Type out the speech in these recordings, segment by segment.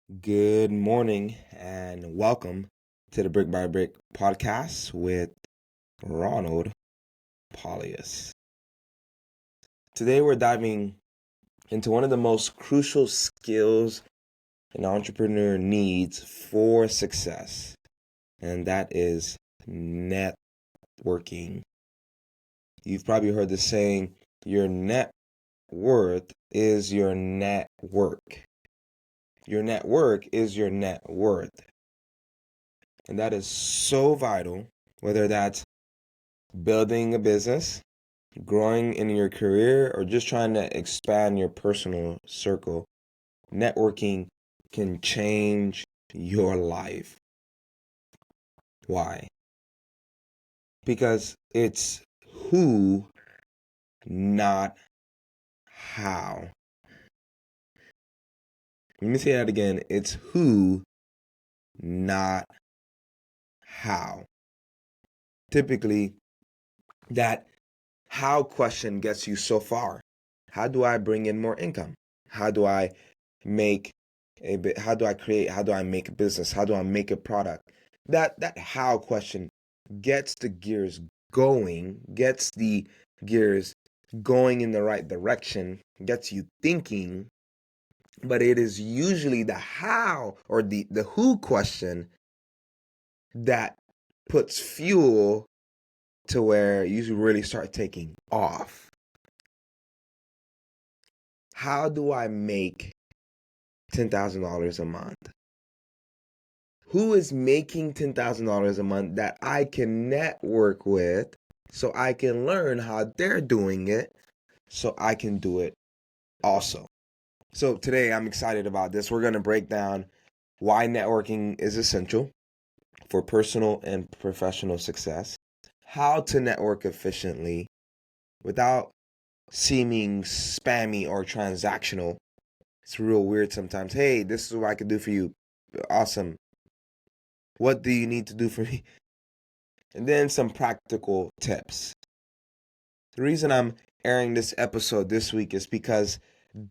Good morning and welcome to the Brick by Brick podcast with Ronald Pauleus. Today we're diving into one of the most crucial skills an entrepreneur needs for success, and that is networking. You've probably heard the saying, your net worth is your network. Your network is your net worth. And that is so vital, whether that's building a business, growing in your career, or just trying to expand your personal circle. Networking can change your life. Why? Because it's who, not how. Let me say that again. It's who, not how. Typically, that how question gets you so far. How do I bring in more income? How do I make a bit? How do I create? How do I make a business? How do I make a product? That how question gets the gears going, gets the gears going in the right direction, gets you thinking, but it is usually the how or the who question that puts fuel to where you really start taking off. How do I make $10,000 a month? Who is making $10,000 a month that I can network with so I can learn how they're doing it so I can do it also? So today I'm excited about this. We're going to break down why networking is essential for personal and professional success, how to network efficiently without seeming spammy or transactional. It's real weird sometimes. Hey, this is what I can do for you. Awesome. What do you need to do for me? And then some practical tips. The reason I'm airing this episode this week is because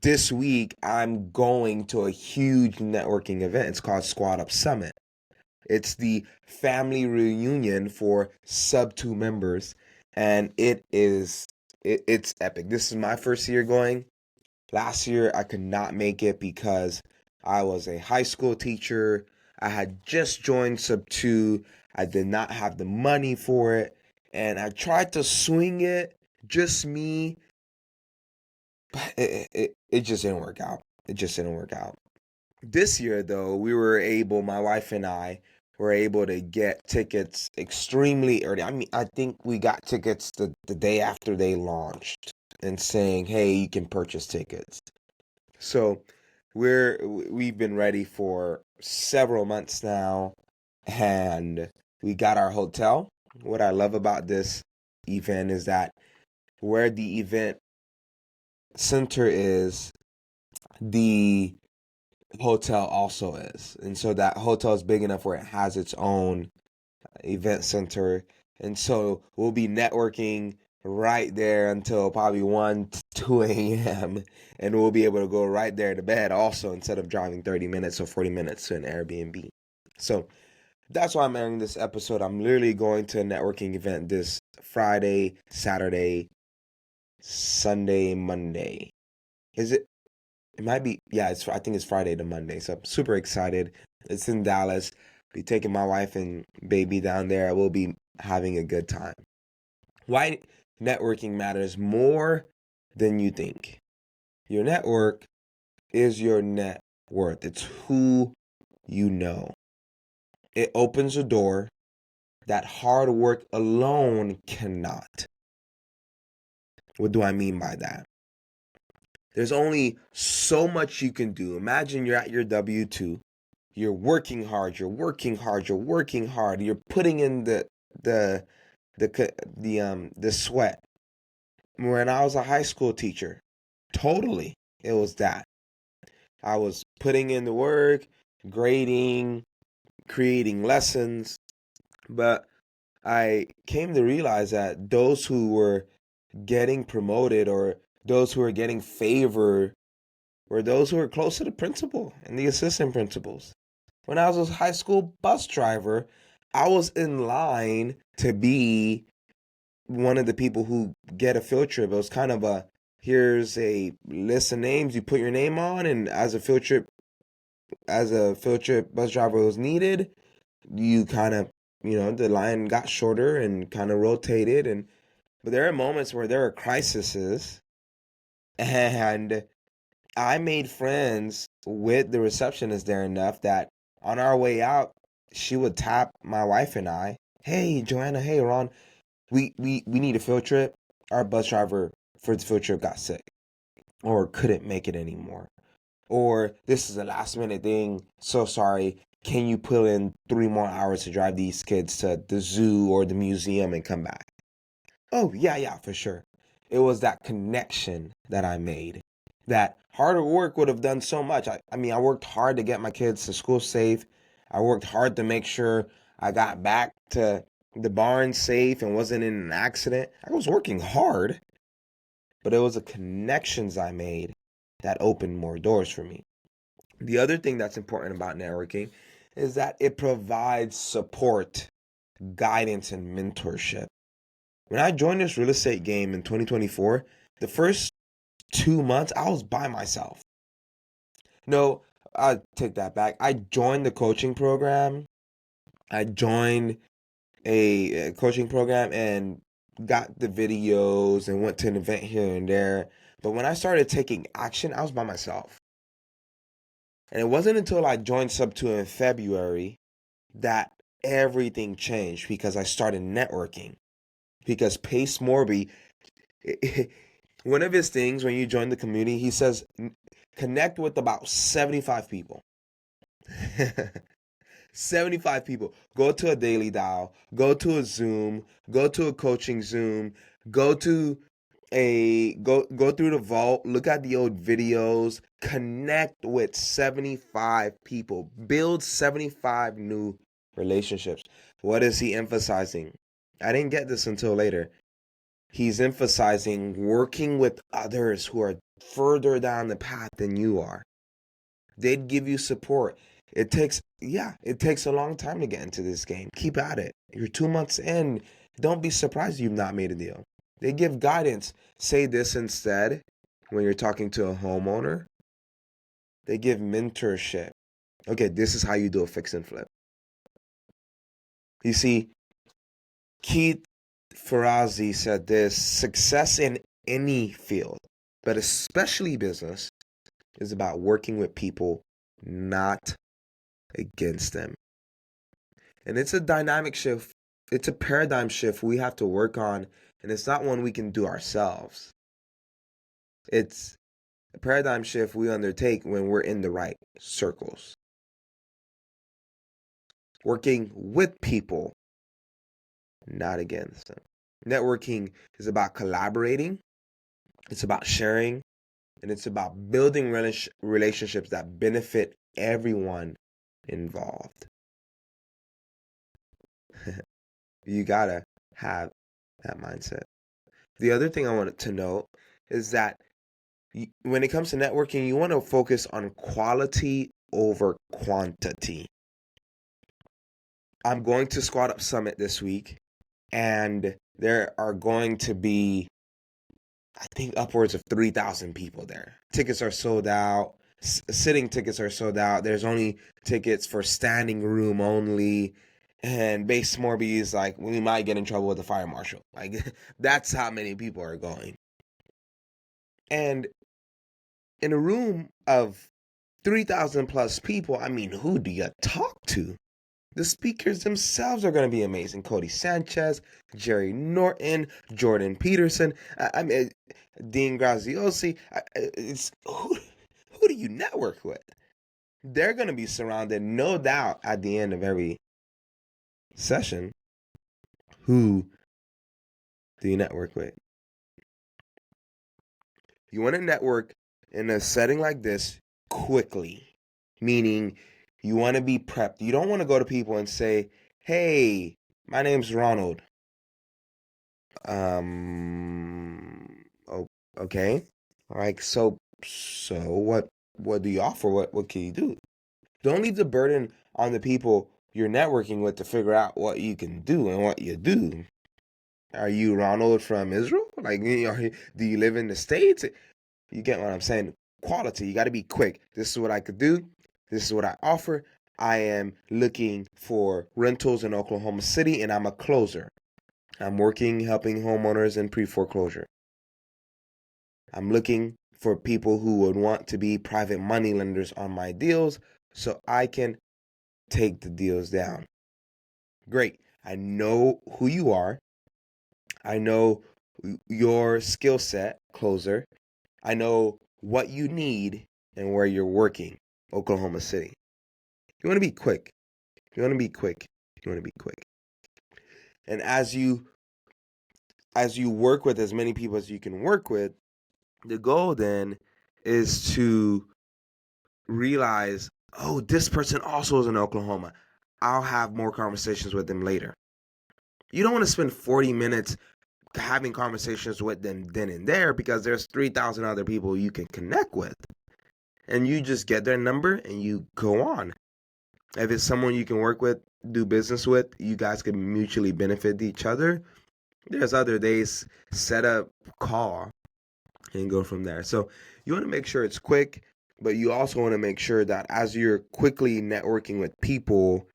this week I'm going to a huge networking event. It's called Squad Up Summit. It's the family reunion for sub 2 members, and it's epic. This is my first year going. Last year I could not make it because I was a high school teacher. I had just joined sub 2. I did not have the money for it, and I tried to swing it, just me, but it just didn't work out. It just didn't work out. This year, though, my wife and I were able to get tickets extremely early. I mean, I think we got tickets the day after they launched and saying, hey, you can purchase tickets. So we've been ready for several months now, and we got our hotel. What I love about this event is that where the event center is, the hotel also is. And so that hotel is big enough where it has its own event center. And so we'll be networking right there until probably 1 to 2 a.m. And we'll be able to go right there to bed also instead of driving 30 minutes or 40 minutes to an Airbnb. So that's why I'm airing this episode. I'm literally going to a networking event this Friday, Saturday, Sunday, Monday. Is it? It might be, yeah, I think it's Friday to Monday. So I'm super excited. It's in Dallas. Be taking my wife and baby down there. We'll be having a good time. Why networking matters more than you think. Your network is your net worth. It's who you know. It opens a door that hard work alone cannot. What do I mean by that? There's only so much you can do. Imagine you're at your W-2. You're working hard. You're working hard. You're working hard. You're putting in the the sweat. When I was a high school teacher, totally, it was that. I was putting in the work, grading, creating lessons, but I came to realize that those who were getting promoted or those who were getting favored were those who were close to the principal and the assistant principals. When I was a high school bus driver, I was in line to be one of the people who get a field trip. It was kind of a, here's a list of names, you put your name on, and as a field trip bus driver was needed, you kind of, the line got shorter and kind of rotated. And but there are moments where there are crises, and I made friends with the receptionist there enough that on our way out, she would tap my wife and I. Hey, Joanna. Hey, Ron. We need a field trip. Our bus driver for the field trip got sick or couldn't make it anymore. Or this is a last minute thing. So sorry. Can you put in 3 more hours to drive these kids to the zoo or the museum and come back? Oh, yeah, for sure. It was that connection that I made. That harder work would have done so much. I mean, I worked hard to get my kids to school safe. I worked hard to make sure I got back to the barn safe and wasn't in an accident. I was working hard, but it was the connections I made that opened more doors for me. The other thing that's important about networking is that it provides support, guidance, and mentorship. When I joined this real estate game in 2024, the first 2 months I was by myself. No, I take that back. I joined the coaching program. I joined a coaching program and got the videos and went to an event here and there. But when I started taking action, I was by myself. And it wasn't until I joined Sub 2 in February that everything changed because I started networking. Because Pace Morby, one of his things when you join the community, he says connect with about 75 people. 75 people. Go to a daily dial, go to a Zoom, go to a coaching Zoom, go through the vault, look at the old videos, connect with 75 people, build 75 new relationships. What is he emphasizing? I didn't get this until later. He's emphasizing working with others who are further down the path than you are. They'd give you support. It takes a long time to get into this game. Keep at it. You're 2 months in. Don't be surprised you've not made a deal. They give guidance. Say this instead when you're talking to a homeowner. They give mentorship. Okay, this is how you do a fix and flip. You see, Keith Ferrazzi said this: success in any field, but especially business, is about working with people, not against them. And it's a dynamic shift. It's a paradigm shift we have to work on, and it's not one we can do ourselves. It's a paradigm shift we undertake when we're in the right circles. Working with people, not against them. Networking is about collaborating, it's about sharing, and it's about building relationships that benefit everyone involved. You gotta have that mindset. The other thing I wanted to note is that when it comes to networking, you want to focus on quality over quantity. I'm going to Squad Up Summit this week, and there are going to be, I think, upwards of 3,000 people there. Tickets are sold out. Sitting tickets are sold out. There's only tickets for standing room only. And Base Morby is like, we might get in trouble with the fire marshal. Like, that's how many people are going. And in a room of 3,000 plus people, I mean, who do you talk to? The speakers themselves are going to be amazing. Cody Sanchez, Jerry Norton, Jordan Peterson, I mean, Dean Graziosi. Who do you network with? They're going to be surrounded, no doubt, at the end of every session. Who do you network with? You want to network in a setting like this quickly, meaning you want to be prepped. You don't want to go to people and say, hey, my name's Ronald. Okay. All right. So what what do you offer? What can you do? Don't leave the burden on the people you're networking with to figure out what you can do and what you do. Are you Ronald from Israel? Like, do you live in the States? You get what I'm saying? Quality. You got to be quick. This is what I could do. This is what I offer. I am looking for rentals in Oklahoma City, and I'm a closer. I'm working helping homeowners in pre-foreclosure. I'm looking for people who would want to be private money lenders on my deals so I can take the deals down. Great. I know who you are. I know your skill set, closer. I know what you need and where you're working, Oklahoma City. You want to be quick. You want to be quick. You want to be quick. And as you work with as many people as you can work with, the goal then is to realize, oh, this person also is in Oklahoma. I'll have more conversations with them later. You don't want to spend 40 minutes having conversations with them then and there because there's 3,000 other people you can connect with. And you just get their number and you go on. If it's someone you can work with, do business with, you guys can mutually benefit each other. There's other days, set up, call, and go from there. So you want to make sure it's quick, but you also want to make sure that as you're quickly networking with people,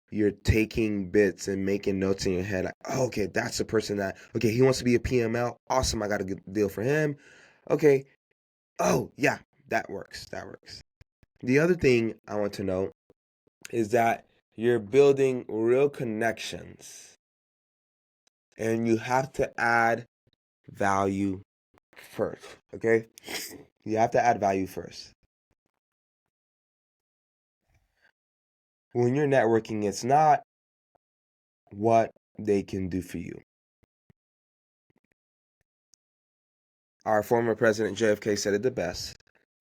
you're taking bits and making notes in your head. Like, oh, okay, that's the person that, okay, he wants to be a PML. Awesome, I got a good deal for him. Okay, oh, yeah, that works. That works. The other thing I want to know is that you're building real connections and you have to add value first, okay? You have to add value first. When you're networking, it's not what they can do for you. Our former president JFK said it the best.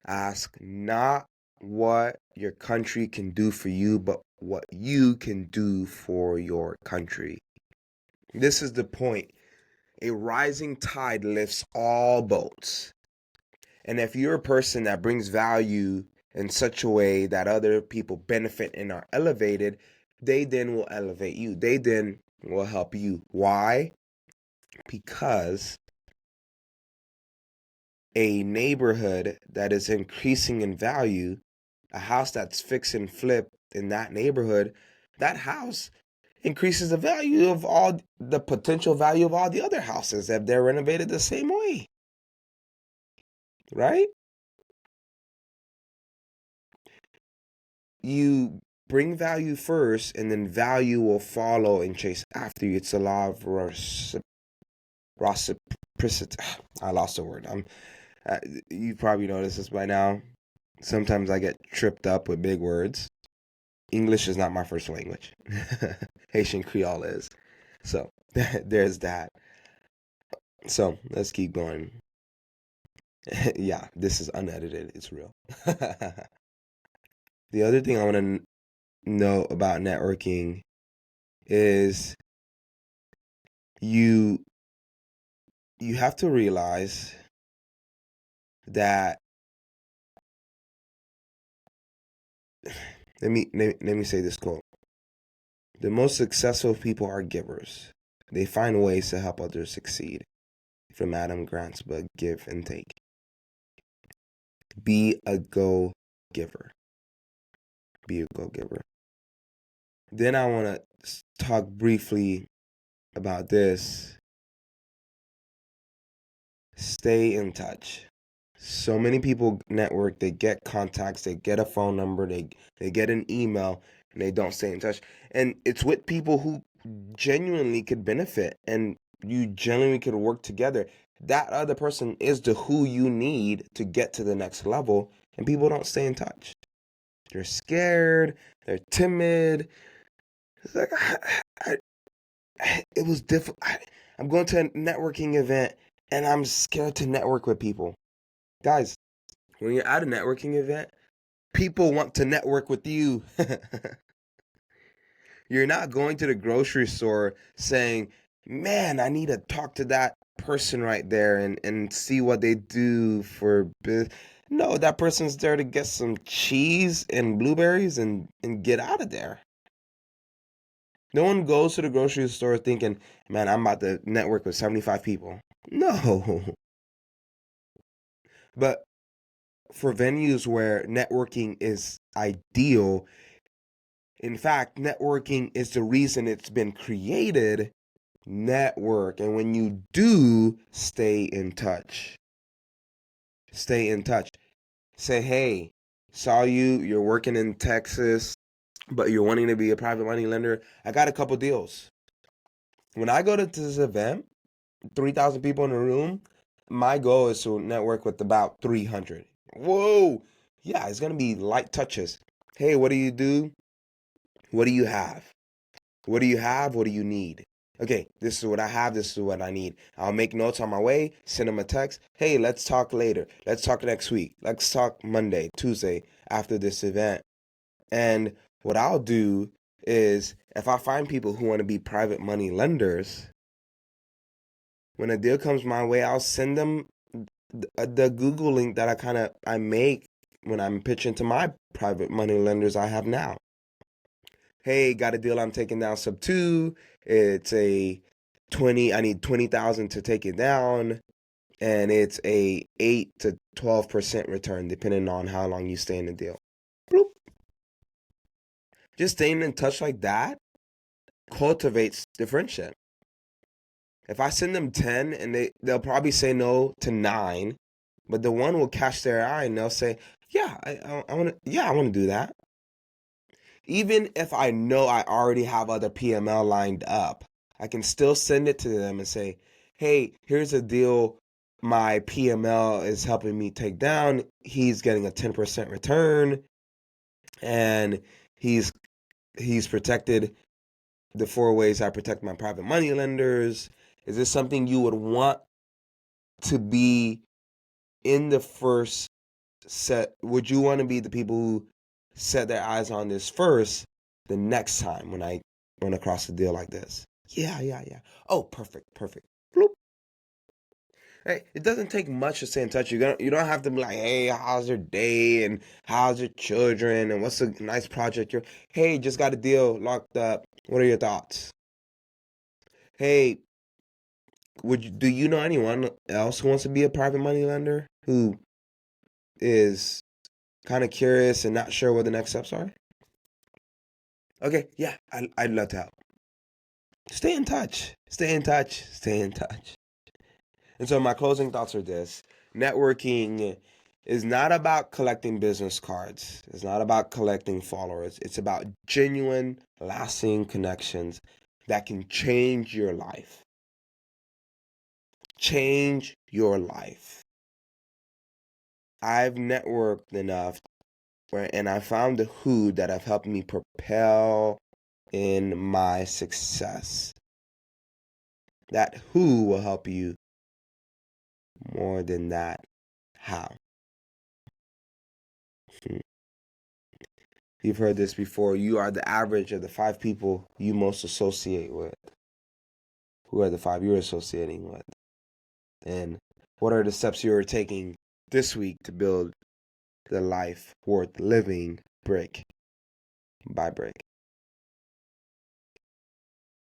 Ask not what your country can do for you, but what you can do for your country. This is the point. A rising tide lifts all boats. And if you're a person that brings value in such a way that other people benefit and are elevated, they then will elevate you. They then will help you. Why? Because a neighborhood that is increasing in value, a house that's fix and flip in that neighborhood, that house increases the value of all the potential value of all the other houses if they're renovated the same way. Right? You bring value first and then value will follow and chase after you. It's a law of reciprocity. I lost the word. You probably noticed this by now. Sometimes I get tripped up with big words. English is not my first language. Haitian Creole is. So there's that. So let's keep going. Yeah, this is unedited. It's real. The other thing I want to know about networking is you have to realize that let me say this quote. The most successful people are givers. They find ways to help others succeed. From Adam Grant's book, Give and Take. Be a go-giver. Be a go-giver. Then I want to talk briefly about this. Stay in touch. So many people network, they get contacts, they get a phone number, they get an email, and they don't stay in touch. And it's with people who genuinely could benefit and you genuinely could work together. That other person is the who you need to get to the next level, and people don't stay in touch. They're scared, they're timid. It's like, it was difficult. I'm going to a networking event and I'm scared to network with people. Guys, when you're at a networking event, people want to network with you. You're not going to the grocery store saying, man, I need to talk to that person right there and see what they do for business. No, that person's there to get some cheese and blueberries and get out of there. No one goes to the grocery store thinking, man, I'm about to network with 75 people. No. But for venues where networking is ideal, in fact, networking is the reason it's been created. Network. And when you do, stay in touch. Stay in touch. Say, hey, saw you're working in Texas, but you're wanting to be a private money lender. I got a couple deals. When I go to this event, 3,000 people in a room, my goal is to network with about 300. Whoa. Yeah, it's going to be light touches. Hey, what do you do? What do you have? What do you have? What do you need? Okay, this is what I have. This is what I need. I'll make notes on my way, send them a text. Hey, let's talk later. Let's talk next week. Let's talk Monday, Tuesday after this event. And what I'll do is if I find people who want to be private money lenders, when a deal comes my way, I'll send them the Google link that I make when I'm pitching to my private money lenders I have now. Hey, got a deal I'm taking down sub 2. It's a 20, I need 20,000 to take it down, and it's a 8 to 12% return depending on how long you stay in the deal. Bloop. Just staying in touch like that cultivates the friendship. If I send them 10 and they'll probably say no to 9, but the one will catch their eye and they'll say, "Yeah, I want to I want to do that." Even if I know I already have other PML lined up, I can still send it to them and say, "Hey, here's a deal my PML is helping me take down. He's getting a 10% return and he's protected the 4 ways I protect my private money lenders. Is this something you would want to be in the first set? Would you want to be the people who set their eyes on this first the next time when I run across a deal like this?" Yeah. Oh, perfect. Bloop. Hey, it doesn't take much to stay in touch. You don't have to be like, "Hey, how's your day and how's your children and what's a nice project you're." Hey, just got a deal locked up. What are your thoughts? Hey, do you know anyone else who wants to be a private money lender who is kind of curious and not sure what the next steps are? Okay, yeah, I'd love to help. Stay in touch. Stay in touch. Stay in touch. And so my closing thoughts are this. Networking is not about collecting business cards. It's not about collecting followers. It's about genuine, lasting connections that can change your life. Change your life. I've networked enough and I found the who that have helped me propel in my success. That who will help you more than that how. You've heard this before. You are the average of the 5 people you most associate with. Who are the 5 you're associating with? And what are the steps you're taking this week to build the life worth living brick by brick?